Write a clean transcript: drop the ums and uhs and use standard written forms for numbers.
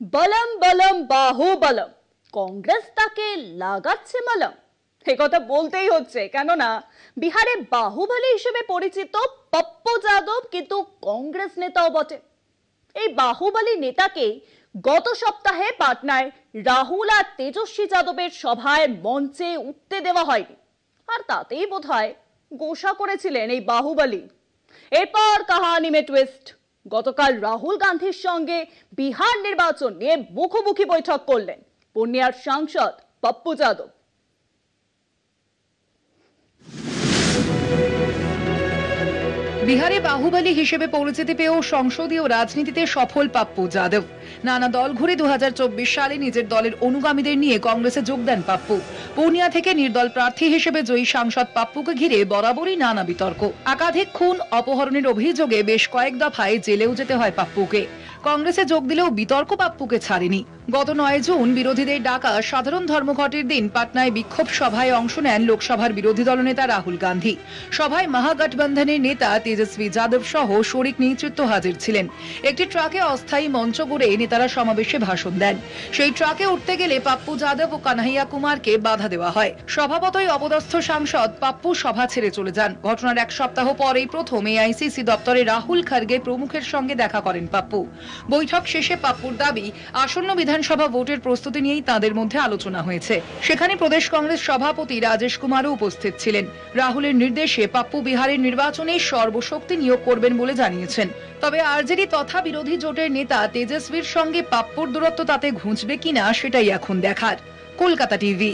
বলম বলম বাহুবলম, কংগ্রেস তাকে লাগাচ্ছে মলম। এ কথা বলতেই হচ্ছে, কেননা বিহারে বাহুবলী হিসেবে পরিচিত পপ্পু যাদব কিন্তু কংগ্রেস নেতাও বটে। এই বাহুবলী নেতাকে গত সপ্তাহে পাটনায় রাহুল আর তেজস্বী যাদবের সভায় মঞ্চে উঠতে দেওয়া হয়নি, আর তাতেই বোধহয় গোসা করেছিলেন এই বাহুবলী। এরপর কাহানি মে টুইস্ট। গতকাল রাহুল গান্ধীর সঙ্গে বিহার নির্বাচন নিয়ে মুখোমুখি বৈঠক করলেন পূর্ণিয়ার সাংসদ পপ্পু যাদব। বিহারে বাহুবলী হিসেবে পরিচিতি পেয়েও সংসদীয় রাজনীতিতে সফল পাপ্পু যাদব। নানা দল ঘুরে 2024 সালে নিজের দলের অনুগামীদের নিয়ে কংগ্রেসে যোগ দেন পাপ্পু। পূর্ণিয়া থেকে নির্দল প্রার্থী হিসেবে জয়ী সাংসদ পাপ্পুকে ঘিরে বরাবরই নানা বিতর্ক। একাধিক খুন অপহরণের অভিযোগে বেশ কয়েক দফায় জেলেও যেতে হয় পাপ্পুকে। কংগ্রেসে যোগ দিলেও বিতর্ক পাপ্পুকে ছাড়েনি। গত 9 জুন বিরোধীদের ডাকা সাধারণ ধর্মঘটের দিন পাটনায় বিক্ষোভ সভায় অংশ নেন লোকসভার বিরোধী দলনেতা রাহুল গান্ধী। সভায় মহাগঠবন্ধনের নেতা তেজস্বী যাদব সহ শরিক নেতৃত্ব হাজির ছিলেন। একটি ট্রাকে অস্থায়ী মঞ্চ গড়ে নেতারা সমাবেশে ভাষণ দেন। সেই ট্রাকে উঠতে গেলে পাপ্পু যাদব ও কানহাইয়া কুমারকে বাধা দেওয়া হয়। স্বভাবতই অপদস্থ সাংসদ পাপ্পু সভা ছেড়ে চলে যান। ঘটনার এক সপ্তাহ পরেই প্রথম এআইসিসি দপ্তরে রাহুল খার্গে প্রমুখের সঙ্গে দেখা করেন পাপ্পু। বৈঠক শেষে পাপ্পুর দাবি, আসন্ন বিধানসভা ভোটের প্রস্তুতি নিয়েই তাদের মধ্যে আলোচনা হয়েছে। সেখানে প্রদেশ কংগ্রেস সভাপতি রাজেশ কুমারও উপস্থিত ছিলেন। রাহুলের নির্দেশে পাপ্পু বিহারের নির্বাচনে সর্বশক্তি নিয়োগ করবেন বলে জানিয়েছেন। তবে আরজেডি তথা বিরোধী জোটের নেতা তেজস্বীর সঙ্গে পাপ্পুর দূরত্ব তাতে ঘুঁচবে কিনা সেটাই এখন দেখার। কলকাতা টিভি।